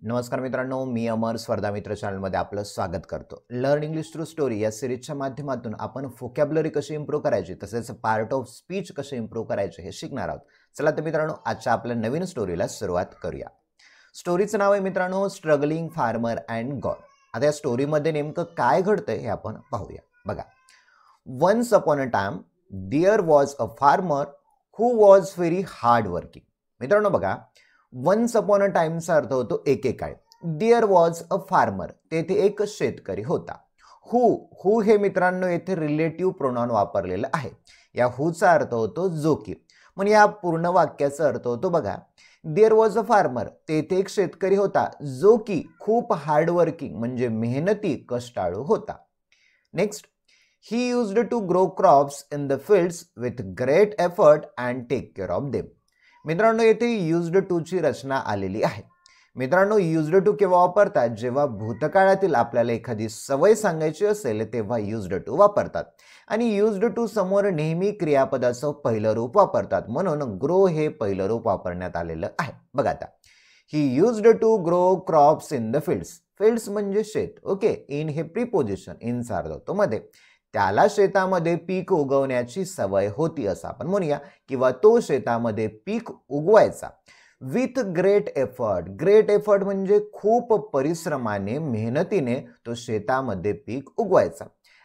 नमस्कार मित्रांनो, मी अमर स्पर्धा मित्र चॅनलमध्ये आपलं स्वागत करतो. लर्न इंग्लिश थ्रू स्टोरी या सिरीजच्या माध्यमातून आपण व्होकॅब्युलरी कशी इम्प्रूव्ह करायची तसेच पार्ट ऑफ स्पीच कसे इम्प्रूव्ह करायचे हे शिकणार आहोत. चला तर मित्रांनो, आजच्या आपल्या नवीन स्टोरीला सुरुवात करूया. स्टोरीचं नाव आहे मित्रांनो स्ट्रगलिंग फार्मर अँड गॉड. आता या स्टोरीमध्ये नेमकं काय घडतंय हे आपण पाहूया. बघा, once upon a time there was a farmer who was very hard working. मित्रांनो बघा, वन्स अपॉन अ टाइमचा अर्थ होतो एकेकाळी. देअर वॉज अ फार्मर, तेथे एक शेतकरी होता. हू हे मित्रांनो येथे रिलेटिव्ह प्रोनाउन वापरलेलं आहे. या हूचा अर्थ होतो जो की. म्हणजे या पूर्ण वाक्याचा अर्थ होतो बघा, देअर वॉज अ फार्मर, तेथे एक शेतकरी होता जो की खूप हार्डवर्किंग म्हणजे मेहनती कष्टाळू होता. Next, he used to grow crops in the fields with great effort and take care of them. मित्रांनो येथे युज्ड टू ची रचना आलेली आहे. मित्रांनो युज्ड टू केव्हा वापरतात? जेव्हा भूतकाळातील आपल्याला एखादी सवय सांगायची असेल तेव्हा युज्ड टू वापरतात. आणि युज्ड टू समोर नेहमी क्रियापदाचं पहिलं रूप वापरतात, म्हणून ग्रो हे पहिलं रूप वापरण्यात आलेलं आहे. बघा आता, he used to grow crops in the fields. Fields म्हणजे शेत. ओके, इन हे प्रिपोजिशन, इनचा अर्थ होतो मध्ये. त्याला शेतामध्ये पीक उगवण्याची सवय होती असं आपण म्हणूया, किंवा तो शेतामध्ये पीक उगवायचा. With great effort. Great effort म्हणजे खूप परिश्रमाने मेहनतीने तो शेतामध्ये पीक उगवायचा.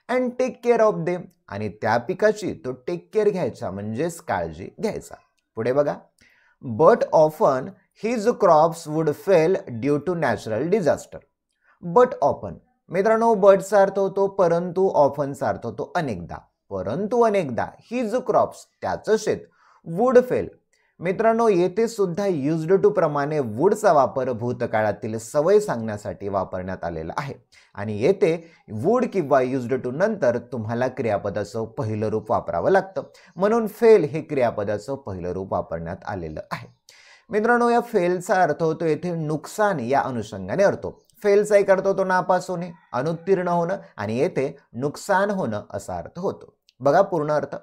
And take care of them, आणि त्या पिकाची तो टेक केअर घ्यायचा म्हणजेच काळजी घ्यायचा. पुढे बघा, but often his crops would fail due to natural disaster. But often, मित्रांनो बटचा अर्थ होतो परंतु, ऑफनचा अर्थ होतो अनेकदा. परंतु अनेकदा हिज क्रॉप्स, त्याचं शेत, वुड फेल. मित्रांनो येथे सुद्धा युज्ड टू प्रमाणे वुडचा वापर भूतकाळातील सवय सांगण्यासाठी वापरण्यात आलेला आहे. आणि येथे वुड किंवा युज्ड टू नंतर तुम्हाला क्रियापदाचं पहिलं रूप वापरावं लागतं, म्हणून फेल हे क्रियापदाचं पहिलं रूप वापरण्यात आलेलं आहे. मित्रांनो या फेलचा अर्थ होतो येथे नुकसान या अनुषंगाने अर्थ. फेलचा एक अर्थ होतो नापास होणे, अनुत्तीर्ण होणं, आणि येथे नुकसान होणं असा अर्थ होतो. बघा पूर्ण अर्थ,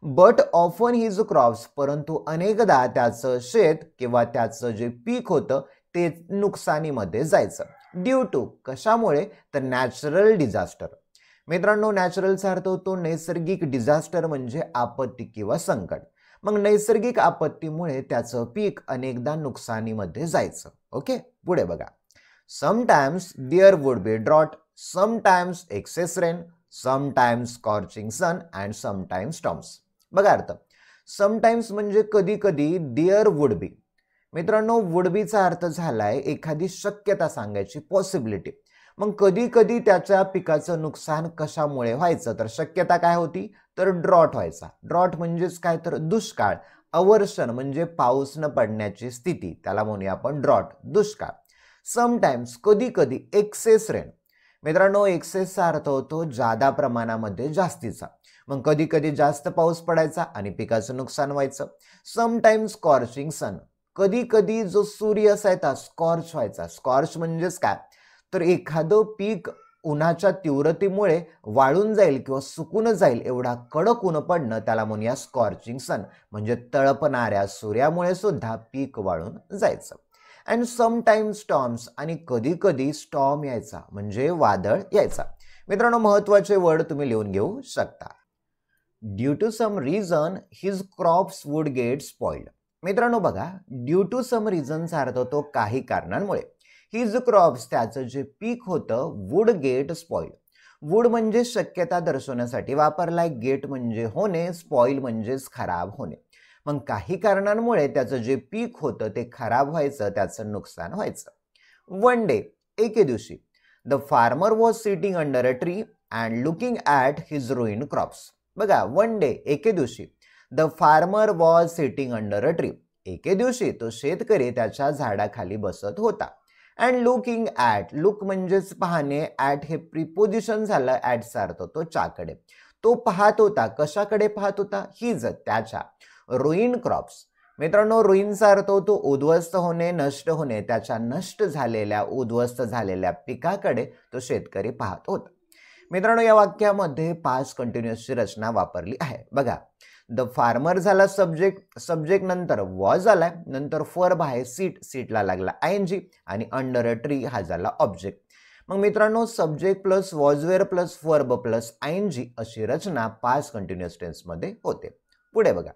बट ऑफन हिज क्रॉप्स, परंतु अनेकदा त्याचं शेत किंवा त्याचं जे पीक होतं ते नुकसानीमध्ये जायचं. ड्यू टू कशामुळे? तर नॅचरल डिझास्टर. मित्रांनो नॅचरलचा अर्थ होतो नैसर्गिक, डिझास्टर म्हणजे आपत्ती किंवा संकट. मग नैसर्गिक आपत्तीमुळे त्याचं पीक अनेकदा नुकसानीमध्ये जायचं. ओके, पुढे बघा, sometimes there would be drought, sometimes excess rain, sometimes scorching sun and sometimes storms. बघा अर्थ, sometimes म्हणजे कधी कधी, there would be. मित्रांनो would be चा अर्थ झालाय एखादी शक्यता सांगायची, पॉसिबिलिटी. मग कधी कधी त्याच्या पिकाचं नुकसान कशामुळे व्हायचं? तर शक्यता काय होती? तर ड्रॉट व्हायचा. ड्रॉट म्हणजेच काय? तर दुष्काळ. अवर्षण म्हणजे पाऊस न पडण्याची स्थिती, त्याला म्हणूया आपण ड्रॉट, दुष्काळ. समटाइम्स कधी कधी, एक्सेस रेन. मित्रांनो एक्सेसचा अर्थ होतो जादा प्रमाणामध्ये, जास्तीचा. मग कधी कधी जास्त पाऊस पडायचा आणि पिकाचं नुकसान व्हायचं. समटाइम्स स्कॉर्चिंग सन, कधी कधी जो सूर्य असायचा स्कॉर्च व्हायचा. स्कॉर्च म्हणजेच काय? तर एखादं पीक उन्हाच्या तीव्रतेमुळे वाळून जाईल किंवा सुकून जाईल एवढा कडक ऊन पडणं, त्याला म्हणूया स्कॉर्चिंग सन. म्हणजे तळपणाऱ्या सूर्यामुळे सुद्धा पीक वाळून जायचं. अँड समटाइम्स स्टॉर्म्स, आणि कधी कधी स्टॉर्म यायचा म्हणजे वादळ यायचा. मित्रांनो महत्वाचे वर्ड तुम्ही लिहून घेऊ शकता. Due to some reason his crops would get spoiled. मित्रांनो बघा, ड्यू टू सम रिझनचा अर्थ होतो काही कारणांमुळे. हिज क्रॉप्स, त्याचं जे पीक होतं, वुड गेट स्पॉइल्ड. वुड म्हणजे शक्यता दर्शवण्यासाठी वापरलाय, गेट म्हणजे होणे, स्पॉइल म्हणजेच खराब होणे. मग काही कारणांमुळे त्याचं जे पीक होतं ते खराब व्हायचं, त्याचं नुकसान व्हायचं. वन डे, एके दिवशी, the farmer was sitting under a tree and looking at his ruin crops. बघा, वन डे एके दिवशी, the farmer was sitting under a tree. एके दिवशी तो शेतकरी त्याच्या झाडाखाली बसत होता. अँड लुकिंग ॲट, लुक म्हणजेच पाहणे, ॲट हे प्रिपोजिशन झालं, ॲटचा अर्थ तो च्याकडे. तो पाहत होता. कशाकडे पाहत होता? हिज, त्याच्या रुईन क्रॉप्स. मित्रांनो रुईनचा अर्थ होतो उद्ध्वस्त होणे, नष्ट होणे. त्याच्या नष्ट झालेल्या, उद्ध्वस्त झालेल्या पिकाकडे तो शेतकरी पाहत होता. मित्रांनो या वाक्यामध्ये पास्ट कंटिन्युअसची रचना वापरली आहे. बघा, द फार्मर झाला सब्जेक्ट, सब्जेक्ट नंतर वॉज आलाय, नंतर फर्ब आहे सीट, सीटला लागला आयएनजी आणि अंडर अ ट्री हा झाला ऑब्जेक्ट. मग मित्रांनो subject plus was were plus verb plus ING अशी रचना पास्ट कंटिन्युअस टेन्स मध्ये होते. पुढे बघा.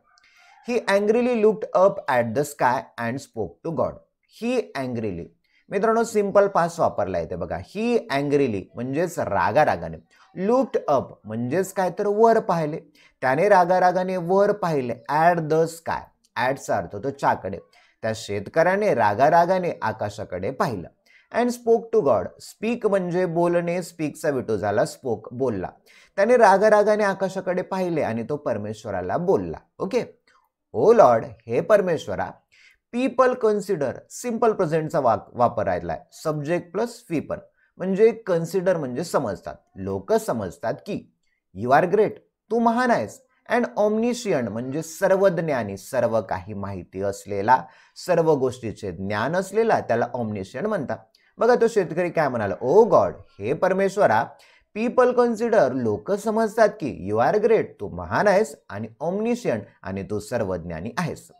He angrily looked up at the sky and spoke to God. He angrily मित्रांनो सिंपल पास्ट वापरला येते बघा. ही अँग्रीली म्हणजेच रागारागाने, लुक्ड अप म्हणजेच काय तर वर पाहिले, त्याने रागारागाने वर पाहिले ॲट द स्काय, ॲटचा अर्थ तो चाकडे, त्या शेतकऱ्याने रागारागाने आकाशाकडे पाहिलं. And spoke to God, speak म्हणजे बोलणे, स्पीकचा विटो झाला स्पोक, बोलला. त्याने रागारागाने आकाशाकडे पाहिले आणि तो परमेश्वराला बोलला. ओके. ओ लॉर्ड, हे परमेश्वरा, पीपल कन्सिडर, सिंपल प्रेझेंटचा वापर आहे, सब्जेक्ट प्लस पीपल म्हणजे कन्सिडर म्हणजे समजतात, लोक समजतात की यू आर ग्रेट, तू महान आहेस. अँड ऑमनिशियंट म्हणजे सर्वज्ञानी, सर्व काही माहिती असलेला, सर्व गोष्टीचे ज्ञान असलेला, त्याला ऑमनिशियंट म्हणतात. बघा तो शेतकरी काय म्हणाला, ओ गॉड, हे परमेश्वरा, पीपल कन्सिडर, लोक समजतात की यू आर ग्रेट, तू महान आहेस, आणि ऑमनिशियंट आणि तू सर्वज्ञानी आहेस.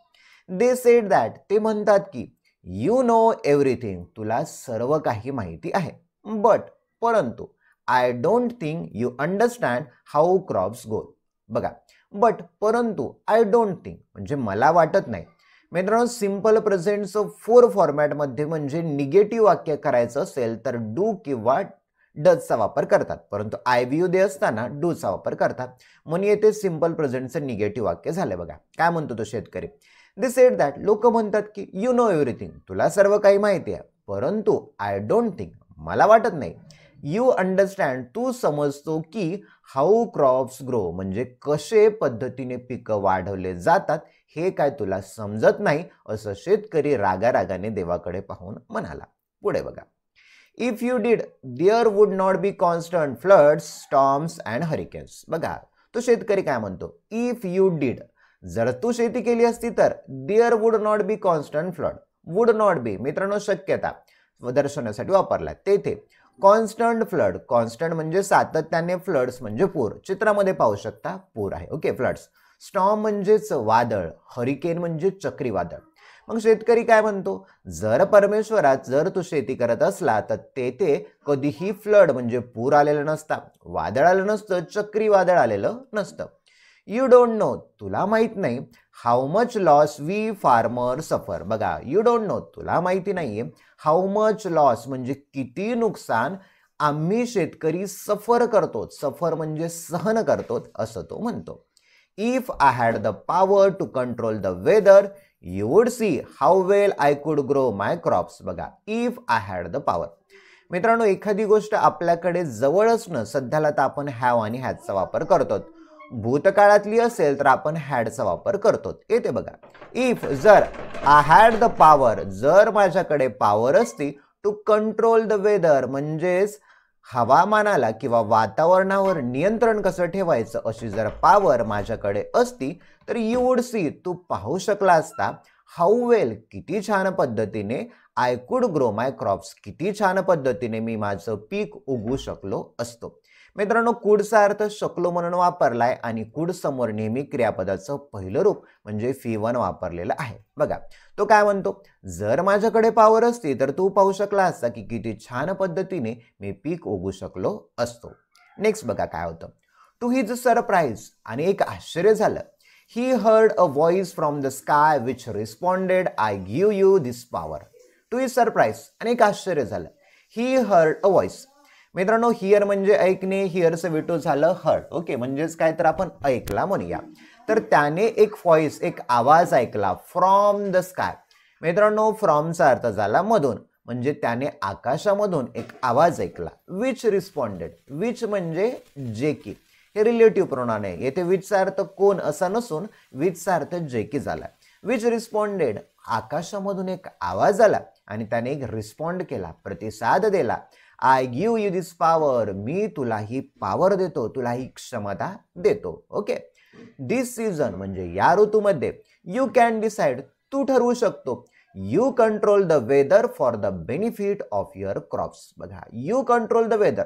दे सेड दॅट, ते म्हणतात की यू नो एव्हरीथिंग, तुला सर्व काही माहिती आहे. बट, परंतु, I don't think you understand how crops go. बघा, बट परंतु, आय डोंट थिंक म्हणजे मला वाटत नाही. मित्रांनो सिंपल प्रेझेंटचं फोर फॉर्मॅटमध्ये म्हणजे निगेटिव्ह वाक्य करायचं असेल तर डू किंवा डजचा वापर करतात, परंतु आय व्ही यू दे असताना डूचा वापर करतात. म्हणून येथे सिंपल प्रेझेंटचं निगेटिव्ह वाक्य झालं. बघा काय म्हणतो तो शेतकरी. दे सेड दॅट, लोक म्हणतात की यू नो एव्हरीथिंग, तुला सर्व काही माहिती आहे, परंतु आय डोंट थिंक, मला वाटत नाही, यू अंडरस्टँड, तू समजतो की हाऊ क्रॉप्स ग्रो म्हणजे कसे पद्धतीने पिकं वाढवले जातात हे काय तुला समजत नाही, असं शेतकरी रागारागाने देवाकडे पाहून म्हणाला. पुढे बघा. If you did there would not be constant floods, storms and hurricanes. बघा तो शेतकरी काय म्हणतो, इफ यू डिड, जर तू शेती केली असती तर there would not be constant flood, would not be मित्रांनो शक्यता दर्शवण्यासाठी वापरला. तेथे कॉन्स्टंट फ्लड, कॉन्स्टंट म्हणजे सातत्याने, फ्लड्स म्हणजे पूर, चित्रामध्ये पाहू शकता पूर आहे. Okay, floods. स्टॉर्म म्हणजेच वादळ, हरिकेन म्हणजे चक्रीवादळ. मग शेतकरी काय म्हणतो, जर परमेश्वरात जर तू शेती करत असला तर तेथे कधीही फ्लड म्हणजे पूर आलेलं नसता, वादळ आलं नसतं, चक्रीवादळ आलेलं नसतं. यू डोंट नो, तुला माहित नाही, how much loss we farmer suffer. बघा यू डोंट नो, तुला माहिती नाहीये, हाऊ मच लॉस म्हणजे किती नुकसान आम्ही शेतकरी सफर करतो, सफर म्हणजे सहन करतो असं तो म्हणतो. If I had the power to control the weather you would see how well I could grow my crops. बघा if I had the power, मित्रांनो एखादी गोष्ट आपल्याकडे जवळच न, सध्याला तर आपण हॅव आणि हॅजचा वापर करतो, भूतकाळातली असेल तर आपण हॅडचा वापर करतो. येते बघा. इफ, जर, आय हॅड द पॉवर, जर माझ्याकडे पॉवर असती, टू कंट्रोल द वेदर म्हणजेच हवामानाला किंवा वातावरणावर नियंत्रण कसं ठेवायचं अशी जर पॉवर माझ्याकडे असती तर यू वुड सी, तू पाहू शकला असता, हाऊ वेल किती छान पद्धतीने, I could grow my crops किती छान पद्धतीने मी माझं पीक उगवू शकलो असतो. मित्रांनो कुडचा अर्थ शकलो म्हणून वापरलाय आणि कुड समोर नेहमी क्रियापदाचं पहिलं रूप म्हणजे फी1 वापरलेलं आहे. बघा तो काय म्हणतो, जर माझ्याकडे पॉवर असती तर तू पाहू शकला असता की किती छान पद्धतीने मी पीक उगवू शकलो असतो. नेक्स्ट बघा काय होतं. टू हिज सरप्राईज, आणि एक आश्चर्य झालं, he heard a voice from the sky which responded I give you this power. To his surprise, आणि एक आश्चर्य झालं, ही हर्ड अ व्हॉइस. मित्रांनो हिअर म्हणजे ऐकणे, हिअरचं विटो झालं हर्ड. ओके, म्हणजेच काय तर आपण ऐकला म्हणूया. तर त्याने एक व्हॉइस, एक आवाज ऐकला, फ्रॉम द स्काय. मित्रांनो फ्रॉमचा अर्थ झाला मधून, म्हणजे त्याने आकाशामधून एक आवाज ऐकला. विच रिस्पॉन्डेड, विच म्हणजे जे की, हे रिलेटिव्ह प्रोनाउन आहे. येथे विचचा अर्थ कोण असा नसून विचचा अर्थ जे की झाला. विच रिस्पॉन्डेड, आकाशामधून एक आवाज आला आणि त्याने एक रिस्पॉन्ड केला, प्रतिसाद दिला. I give you this power, मी तुला ही पॉवर देतो, तुला ही क्षमता देतो. ओके, दिस सीझन म्हणजे या ऋतूमध्ये, यू कॅन डिसाइड, तू ठरवू शकतो, you control the weather for the benefit of your crops. बघा यू कंट्रोल द वेदर,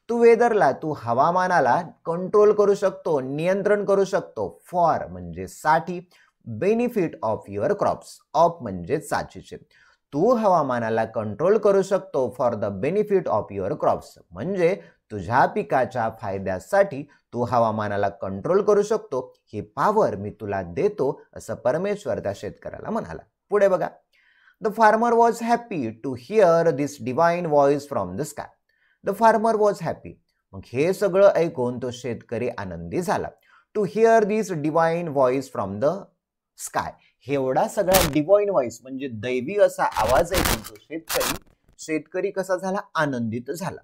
तू वेदरला, तू हवामानाला कंट्रोल करू शकतो, नियंत्रण करू शकतो. फॉर म्हणजे साठी, benefit of your crops. Of म्हणजे साचीचे. तू हवामानाला कंट्रोल करू शकतो for the benefit of your crops. म्हणजे तुझ्या पिकाच्या फायद्यासाठी तू हवामानाला कंट्रोल करू शकतो. ही पॉवर मी तुला देतो, असं परमेश्वर त्या शेतकऱ्याला म्हणाला. पुढे बघा. The farmer was happy to hear this divine voice from the sky. The farmer was happy. मग हे सगळं ऐकून तो शेतकरी आनंदी झाला. To hear this divine voice from the sky. हे एवढा सगळा डिवाइन व्हॉइस म्हणजे दैवी असा आवाज ऐकून तो शेतकरी कसा झाला? आनंदित झाला.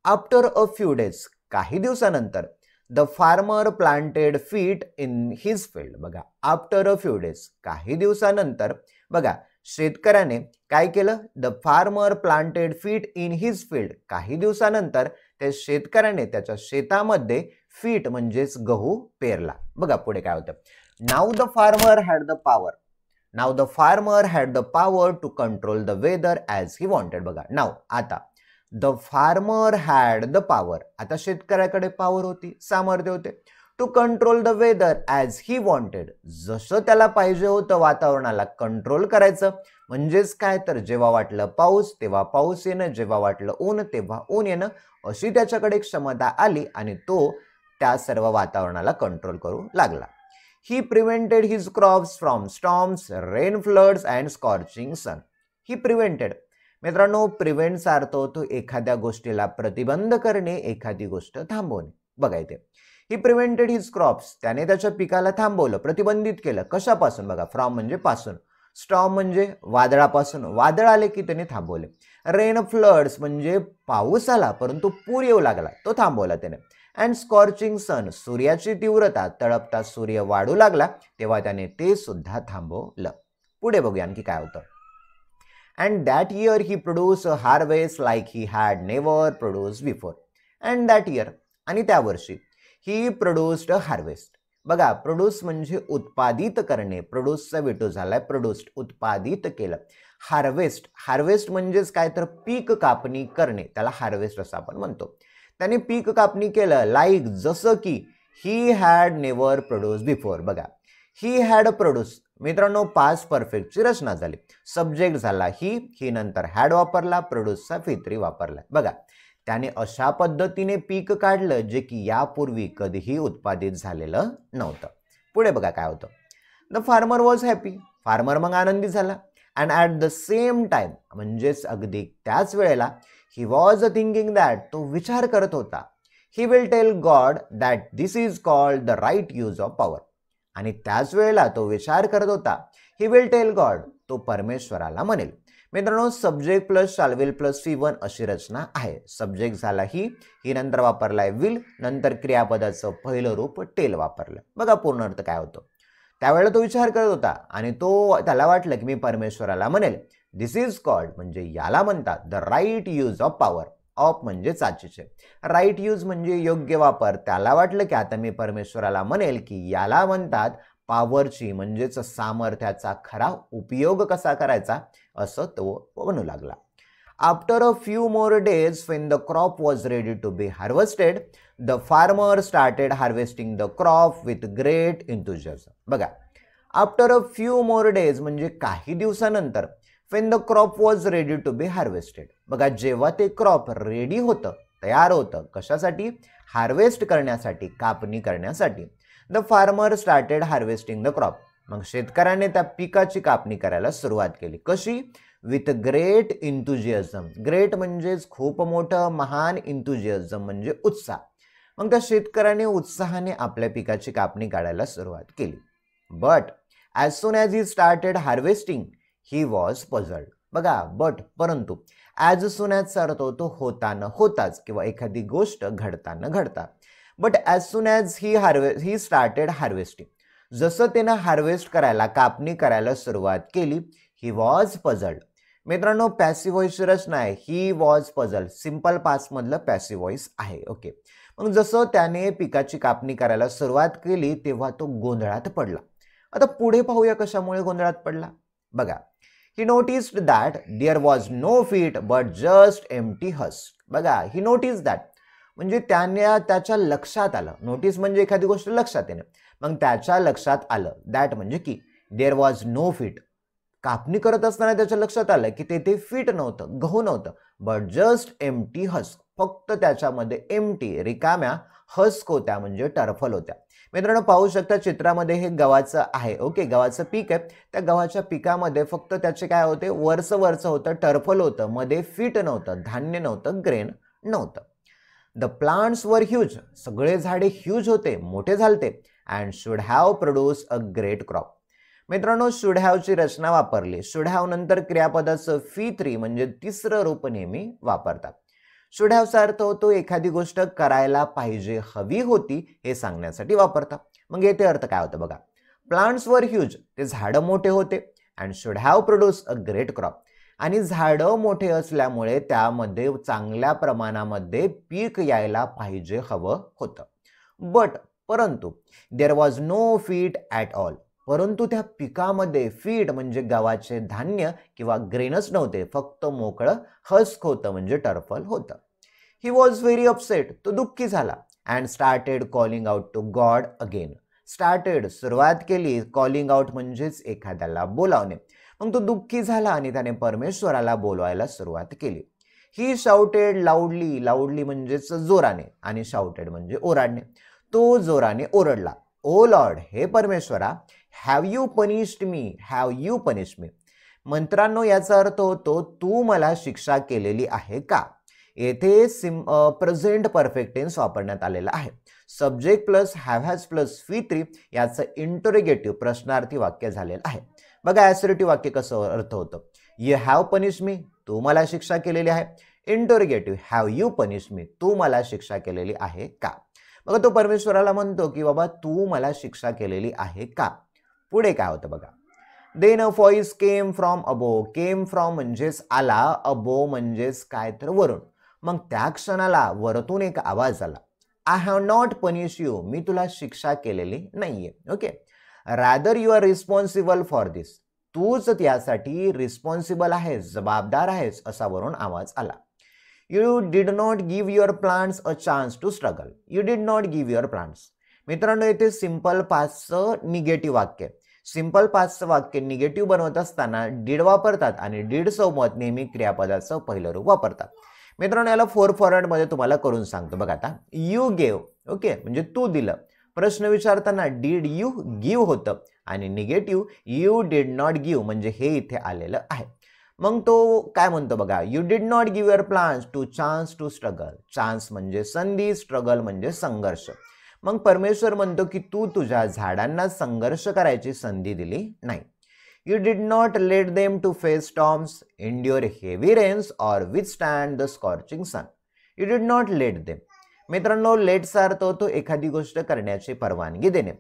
आफ्टर अ फ्यू डेज, काही दिवसानंतर, the farmer planted feet in his field. बघा, आफ्टर अ फ्यू डेज, काही दिवसानंतर. बघा, शेतकऱ्याने काय केलं? The farmer planted feet in his field. काही दिवसानंतर त्या शेतकऱ्याने त्याच्या शेतामध्ये फीट म्हणजेच गहू पेरला. बघा पुढे काय होतं. Now the farmer had the power. Now the farmer had the power to control the weather as he wanted. बघा, नाउ आता the farmer had the power. आता शेतकऱ्याकडे पॉवर होती, सामर्थ्य होते. To control the weather as he wanted. जसं त्याला पाहिजे होतं वातावरणाला कंट्रोल करायचं. म्हणजेच काय तर जेव्हा वाटलं पाऊस तेव्हा पाऊस येणं, जेव्हा वाटलं ऊन तेव्हा ऊन येणं, अशी त्याच्याकडे क्षमता आली आणि तो त्या सर्व वातावरणाला कंट्रोल करू लागला. He prevented his crops from storms, rain, floods and scorching sun. He prevented. मित्रांनो, प्रिव्हेंटचा अर्थ होतो एखाद्या गोष्टीला प्रतिबंध करणे, एखादी गोष्ट थांबवणे. बघा इथे, ही प्रिव्हेंटेड हिज क्रॉप्स. त्याने त्याच्या पिकाला थांबवलं, प्रतिबंधित केलं. कशापासून? बघा, फ्रॉम म्हणजे पासून, स्टॉर्म म्हणजे वादळापासून. वादळ आले की त्याने थांबवले. रेन, फ्लड्स म्हणजे पाऊस आला परंतु पूर येऊ लागला, तो थांबवला त्याने. अँड स्कॉर्चिंग सन, सूर्याची तीव्रता, तळपता सूर्य वाढू लागला तेव्हा त्याने ते सुद्धा थांबवलं. पुढे बघूया आणखी काय होतं. And that year he produced a harvest like he had never produced before. And that year, आणि त्या वर्षी, he produced a harvest. बघा, प्रोड्यूस म्हणजे उत्पादित करणे. प्रोड्यूसचा विटू झालाय प्रोड्यूस्ड, उत्पादित केलं. हार्वेस्ट, हार्वेस्ट म्हणजेच काय तर पीक कापणी करणे, त्याला हार्वेस्ट असं आपण म्हणतो. त्याने पीक कापणी केलं लाईक जसं की he had never produce before. बघा, ही हॅड प्रोड्यूस. मित्रांनो, पास्ट परफेक्टची रचना झाली. सब्जेक्ट झाला ही नंतर हॅड वापरला, प्रोड्यूसचा V3 वापरला. बघा, त्याने अशा पद्धतीने पीक काढलं जे की यापूर्वी कधीही उत्पादित झालेलं नव्हतं. पुढे बघा काय होतं. The farmer was happy. Farmer मग आनंदी झाला. And at the same time, म्हणजेच अगदी त्याच वेळेला, ही वॉज थिंकिंग दॅट, तो विचार करत होता, he will tell God that this is called the right use of power. आणि त्याच वेळेला तो विचार करत होता, ही विल टेल गॉड, तो परमेश्वराला म्हणेल. मित्रांनो, subject plus shall will plus V1 अशी रचना आहे. सब्जेक्ट झाला ही नंतर वापरलाय विल, नंतर क्रियापदाचं पहिलं रूप टेल वापरलं. बघा पूर्ण अर्थ काय होतो. त्यावेळेला तो विचार करत होता आणि त्याला वाटलं की मी परमेश्वराला म्हणेल, दिस इज कॉल्ड म्हणजे याला म्हणतात the right use of power. Of म्हणजे चाचीचे, राईट यूज म्हणजे योग्य वापर. त्याला वाटलं की आता मी परमेश्वराला म्हणेल की याला म्हणतात पॉवरची म्हणजेच सामर्थ्याचा खरा उपयोग कसा करायचा, असं तो म्हणू लागला. After a few more days when the crop was ready to be harvested, the farmer started harvesting the crop with great enthusiasm. बघा, after a few more days म्हणजे काही दिवसानंतर, when the crop was ready to be harvested. बघा, जेव्हा ते crop ready होतं, तयार होतं, कशासाठी? हार्वेस्ट करण्यासाठी, कापणी करण्यासाठी. The farmer started harvesting the crop. मग शेतकऱ्याने त्या पिकाची कापणी करायला सुरुवात केली. कशी? With great इंथुजियाझम. ग्रेट म्हणजेच खूप मोठं, महान, इंथुजियाझम म्हणजे उत्साह. मग त्या शेतकऱ्याने उत्साहाने आपल्या पिकाची कापणी करायला सुरुवात केली. But as soon as he started harvesting he was puzzled. बघा, बट परंतु, ॲज सून ॲजचा अर्थ होतो होताना होताच किंवा एखादी गोष्ट घडताना घडता. But as soon as he started harvesting, जसं त्यानं हार्वेस्ट करायला, कापणी करायला सुरुवात केली, ही वॉज पझल्ड. मित्रांनो, पॅसिव्ह व्हॉइसची रचना आहे. ही वॉज पझल्ड, सिंपल पास्ट मधलं पॅसिव्ह व्हॉइस आहे. ओके. मग जसं त्याने पिकाची कापणी करायला सुरुवात केली तेव्हा तो गोंधळात पडला. आता पुढे पाहूया कशामुळे गोंधळात पडला. बघा, he noticed that there was no feet but just empty husk. बघा, he noticed that, म्हणजे त्याच्या लक्षात आलं. नोटीस म्हणजे एखादी गोष्ट लक्षात येणे. मग त्याच्या लक्षात आलं, दॅट म्हणजे की देअर वॉज नो फीट. कापणी करत असताना त्याच्या लक्षात आलं की तेथे फीट नव्हतं, गहू नव्हतं, बट जस्ट एम्प्टी हस्क. फक्त त्याच्यामध्ये एम्प्टी रिकाम्या हस्क होत्या, म्हणजे टरफल होत्या. मित्रांनो पाहू शकता चित्रामध्ये हे गव्हाचं आहे. ओके, गव्हाचं पीक आहे. त्या गव्हाच्या पिकामध्ये फक्त त्याचे काय होते, वरचं होतं, टरफल होतं, मध्ये फीट नव्हतं, धान्य नव्हतं, ग्रेन नव्हतं. The plants were huge. सगळे झाडे ह्यूज होते, मोठे झालते. And should have produce a great crop. मित्रांनो शुड हॅवची रचना वापरली. शुड हॅव नंतर क्रियापदाचं फी3 म्हणजे तिसरं रूप नेहमी वापरतात. शुड हॅवचा अर्थ होतो एखादी गोष्ट करायला पाहिजे, हवी होती हे सांगण्यासाठी वापरतात. मग येथे अर्थ काय होतं बघा. प्लांट्स वर ह्यूज, ते झाडं मोठे होते. And should have produce a great crop. आणि झाडं मोठे असल्यामुळे त्यामध्ये चांगल्या प्रमाणामध्ये पीक यायला पाहिजे, हवं होतं. बट परंतु there was no wheat at all. परंतु त्या पिकामध्ये फीड म्हणजे गव्हाचे धान्य किंवा ग्रेनच नव्हते, फक्त मोकळं हस्क होतं, म्हणजे टर्फल होतं. He was very upset. तो दुःखी झाला. And started calling out to God again. Started सुरुवात केली, कॉलिंग आउट म्हणजेच एखाद्याला बोलावणे. मग तो दुःखी झाला आणि त्याने परमेश्वराला बोलवायला सुरुवात केली. ही शाउटेड लाऊडली. लाऊडली म्हणजेच जोराने, आणि शाउटेड म्हणजे ओरडणे. तो जोराने ओरडला. ओ लॉर्ड, हे परमेश्वरा, have you punished me. Have you punished me. मंत्रांनो याचा अर्थ होतो तू मला शिक्षा केलेली आहे का. येथे प्रेझेंट परफेक्ट टेन्स वापरण्यात आलेला आहे. Subject plus have has plus फी3 याचं इंटरोगेटिव्ह प्रश्नार्थी वाक्य झालेलं आहे. बघा ॲसर्टिव्ह वाक्य कसं अर्थ होतं. यू हॅव पनिश मी, तू मला शिक्षा केलेली आहे. Interrogative have you punish me, तू मला शिक्षा केलेली आहे का. बघा तो परमेश्वराला म्हणतो की बाबा तू मला शिक्षा केलेली आहे का. पुढे काय होतं बघा. Then a voice came from above. Came from म्हणजेच आला, अबो म्हणजेच काय तर वरून. मग त्या क्षणाला वरतून एक आवाज आला. I have not punish you. मी तुला शिक्षा केलेली नाहीये. Okay, rather you are responsible for this. तूच त्यासाठी रिस्पॉन्सिबल आहेस, जबाबदार आहेस, असा वरून आवाज आला. You did not give your plants a chance to struggle. You did not give your plants. मित्रांनो येथे सिंपल पास्टचं निगेटिव्ह वाक्य. सिंपल पास्टचं वाक्य निगेटिव्ह बनवत असताना डिड वापरतात आणि डिड सोबत नेहमी क्रियापदाचं पहिलं रूप वापरतात. मित्रांनो याला फॉरवर्डमध्ये तुम्हाला करून सांगतो बघा. आता यू गेव. ओके, म्हणजे तू दिलं. प्रश्न विचारताना डिड यू गिव्ह होतं आणि negative you did not give म्हणजे हे इथे आलेलं आहे. मग तो काय म्हणतो बघा. You did not give your plants to chance to struggle. Chance म्हणजे संधी, स्ट्रगल म्हणजे संघर्ष. मग परमेश्वर म्हणतो की तू तुझ्या झाडांना संघर्ष करायची संधी दिली नाही. You did not let them to face storms, endure heavy rains or withstand the scorching sun. You did not let them. मित्रांनो लेटचा अर्थ होतो एखादी गोष्ट करण्याची परवानगी देणे.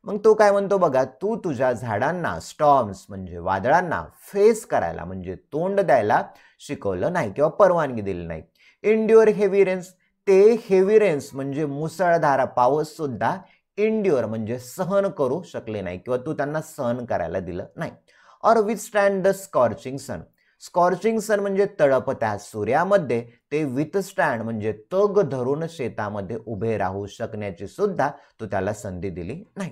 मग तो काय म्हणतो बघा. तू तुझ्या झाडांना स्टॉर्म्स म्हणजे वादळांना फेस करायला म्हणजे तोंड द्यायला शिकवलं नाही किंवा परवानगी दिली नाही. एंड्युअर हेवी रेन्स. ते हेवी रेन्स म्हणजे मुसळधार पाऊस सुद्धा एंड्युअर म्हणजे सहन करू शकले नाही किंवा तू त्यांना सहन करायला दिलं नाही. Or withstand the scorching sun. Scorching sun म्हणजे तळपत्या सूर्यामध्ये ते विथस्टँड म्हणजे तग धरून शेतामध्ये उभे राहू शकण्याची सुद्धा तू त्याला संधी दिली नाही.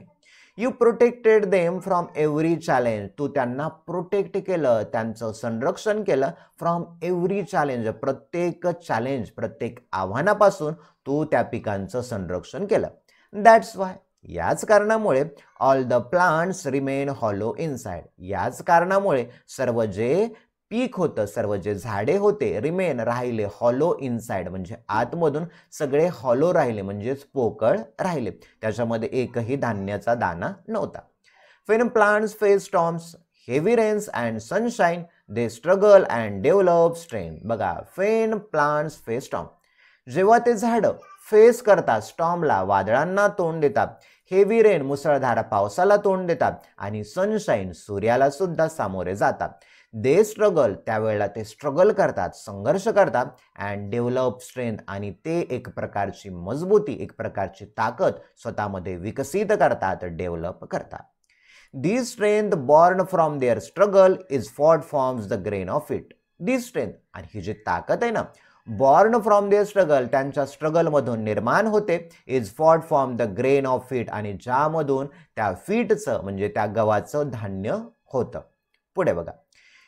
You protected them from every challenge. तू त्यांना प्रोटेक्ट केलं, त्यांचं संरक्षण केलं. फ्रॉम एव्हरी चॅलेंज, प्रत्येक चॅलेंज, प्रत्येक आव्हानापासून तू त्या पिकांचं संरक्षण केलं. That's why. याच कारणामुळे all the plants remain hollow inside. याच कारणामुळे सर्व जे पीक होतं, सर्व जे झाडे होते, रिमेन राहिले, हॉलो इनसाइड म्हणजे आतमधून सगळे हॉलो राहिले म्हणजेच पोकळ राहिले. त्याच्यामध्ये एकही धान्याचा दाना नव्हता. When plants face storms, heavy rains and sunshine, they struggle and develop strength. बघा, व्हेन प्लांट्स फेस स्टॉर्म, जेव्हा ते झाडं फेस करतात स्टॉर्मला, वादळांना तोंड देतात, हेवी रेन मुसळधार पावसाला तोंड देतात आणि सनशाईन सूर्याला सुद्धा सामोरे जातात. दे स्ट्रगल, त्यावेळेला ते स्ट्रगल करतात, संघर्ष करतात. अँड डेव्हलप स्ट्रेंथ, आणि ते एक प्रकारची मजबूती, एक प्रकारची ताकद स्वतःमध्ये विकसित करतात, डेव्हलप करतात. This strength born from their struggle is fought forms the grain of it. This strength, आणि ही जी ताकद आहे ना, बॉर्न फ्रॉम द स्ट्रगल, त्यांच्या स्ट्रगलमधून निर्माण होते. Is fought from the grain of wheat, आणि ज्यामधून त्या व्हीटचं म्हणजे त्या गव्हाचं धान्य होतं. पुढे बघा.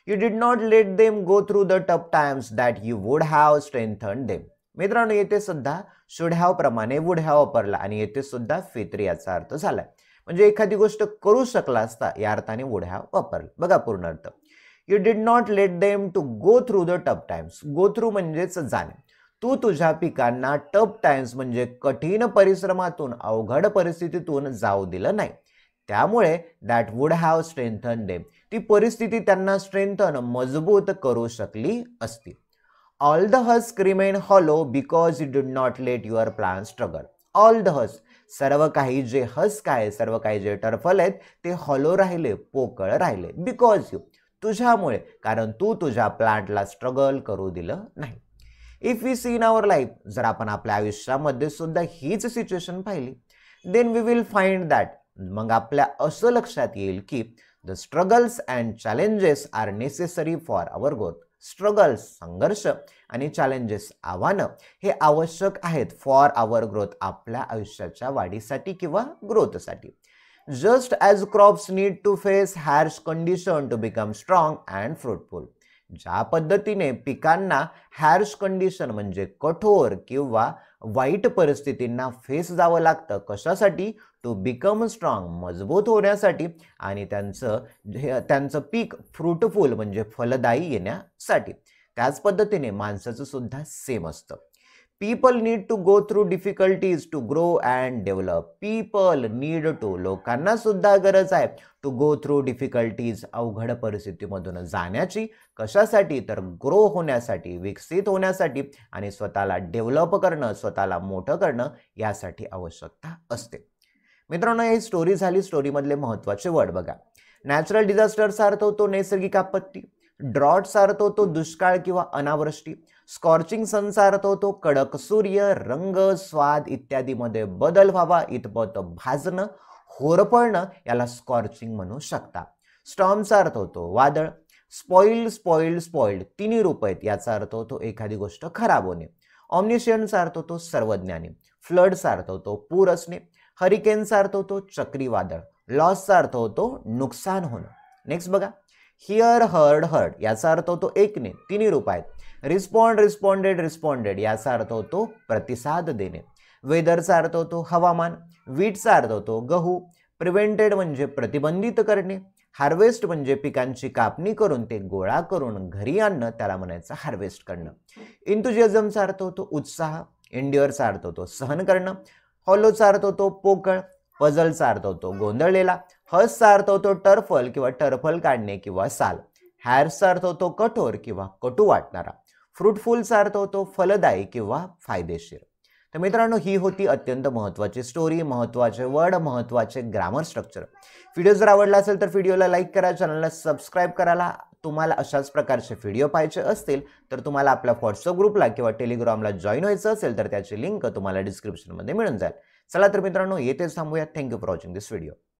You did not let them go through the tough times that you would have strengthen them. मित्रांनो, येथे सुद्धा शुड हॅव प्रमाणे वुड हॅव वापरला आणि येथे सुद्धा फित्री याचा अर्थ झालाय. म्हणजे एखादी गोष्ट करू शकला असता या अर्थाने वुड हॅव वापरलं. बघा पूर्ण अर्थ. You did not let them to go through the tough times. Go through म्हणजेच जाणे. तू तुझ्या पिकांना टफ टाइम्स म्हणजे कठीण परिश्रमातून, अवघड परिस्थितीतून जाऊ दिलं नाही. त्यामुळे that would have strengthen them, ती परिस्थिती त्यांना स्ट्रेंथन मजबूत करू शकली असती. All the husk remain hollow because you did not late your plant struggle. All the husk, सर्व काही जे हस्क आहे, सर्व काही जे टर्फल आहेत ते हॉलो राहिले, पोकळ राहिले. बिकॉज यू, तुझ्यामुळे, कारण तू तुझ्या प्लांटला स्ट्रगल करू दिलं नाही. If we see in our life, जर आपण आपल्या आयुष्यामध्ये सुद्धा हीच सिच्युएशन पाहिली, then we will find that, मग आपल्या असं लक्षात येईल की the struggles and challenges are necessary for our growth. Struggles, संघर्ष, आणि चॅलेंजेस, आव्हानं, हे आवश्यक आहेत फॉर आवर ग्रोथ, आपल्या आयुष्याच्या वाढीसाठी किंवा ग्रोथसाठी. Just as crops need to face harsh condition to become strong and fruitful. ज्या पद्धतीने पिकांना हॅर्श कंडिशन म्हणजे कठोर किंवा वाईट परिस्थितींना फेस जावं लागतं, कशासाठी? टू बिकम स्ट्रॉंग, मजबूत होण्यासाठी, आणि त्यांचं पीक फ्रुटफुल म्हणजे फलदायी येण्यासाठी. त्याच पद्धतीने माणसाचं सुद्धा सेम असतं. People need to go through difficulties to grow and develop. People need to, लोकांना सुद्धा गरज आहे, टू गो थ्रू डिफिकल्टीज, अवघड परिस्थितीमधून जाण्याची. कशासाठी? तर ग्रो होण्यासाठी, विकसित होण्यासाठी, आणि स्वतःला डेव्हलप करणं, स्वतःला मोठं करणं, यासाठी आवश्यकता असते. मित्रांनो, ही स्टोरी झाली. स्टोरीमधले महत्त्वाचे वर्ड बघा. नॅचरल डिझास्टरचा अर्थ होतो नैसर्गिक आपत्ती. ड्रॉटचा अर्थ होतो दुष्काळ किंवा अनावृष्टी. स्कॉर्चिंग सनचा अर्थ होतो कडक सूर्य, रंग, स्वाद इत्यादीमध्ये बदल व्हावा, इतपत भाजणं, होरपळणं, याला स्कॉर्चिंग म्हणू शकता. स्टॉर्मचा अर्थ होतो वादळ. स्पॉइल्ड, स्पॉइल्ड, स्पॉइल्ड, तिन्ही रूप आहेत. याचा अर्थ होतो एखादी गोष्ट खराब होणे. ऑमनिशियंटचा अर्थ होतो सर्वज्ञानी. फ्लडचा अर्थ होतो पूर असणे. हरिकेनचा अर्थ होतो चक्रीवादळ. लॉसचा अर्थ होतो नुकसान होणं. नेक्स्ट बघा. हिअर, हर्ड, हर्ड, याचा अर्थ होतो ऐकणे. तिन्ही रूप आहेत. रिस्पॉन्ड, रिस्पॉन्डेड, रिस्पॉन्डेड, याचा अर्थ होतो प्रतिसाद देणे. वेदरचा अर्थ होतो हवामान. वीटचा अर्थ होतो गहू. प्रिव्हेंटेड म्हणजे प्रतिबंधित करणे. हार्वेस्ट म्हणजे पिकांची कापणी करून ते गोळा करून घरी आणणं, त्याला म्हणायचं हार्वेस्ट करणं. इंथुजियाझमचा अर्थ होतो उत्साह. एंड्युअरचा अर्थ होतो सहन करणं. हॉलोचा अर्थ होतो पोकळ. पझलचा अर्थ होतो गोंधळलेला. हसचा अर्थ होतो टर्फल किंवा टर्फल काढणे किंवा साल. हॅर्सचा अर्थ होतो कठोर किंवा कटू वाटणारा. फ्रुटफुलचा अर्थ होतो फलदायी किंवा फायदेशीर. तर मित्रांनो, ही होती अत्यंत महत्त्वाची स्टोरी, महत्त्वाचे वर्ड, महत्त्वाचे ग्रामर स्ट्रक्चर. व्हिडिओ जर आवडला असेल तर व्हिडिओला लाईक करा, चॅनलला सबस्क्राईब करायला. तुम्हाला अशाच प्रकारचे व्हिडिओ पाहायचे असतील तर तुम्हाला आपल्या व्हॉट्सअप ग्रुपला किंवा टेलिग्रामला जॉईन व्हायचं असेल तर त्याची लिंक तुम्हाला डिस्क्रिप्शनमध्ये मिळून जाईल. चला तर मित्रांनो, येथेच थांबूया. Thank you for watching this video.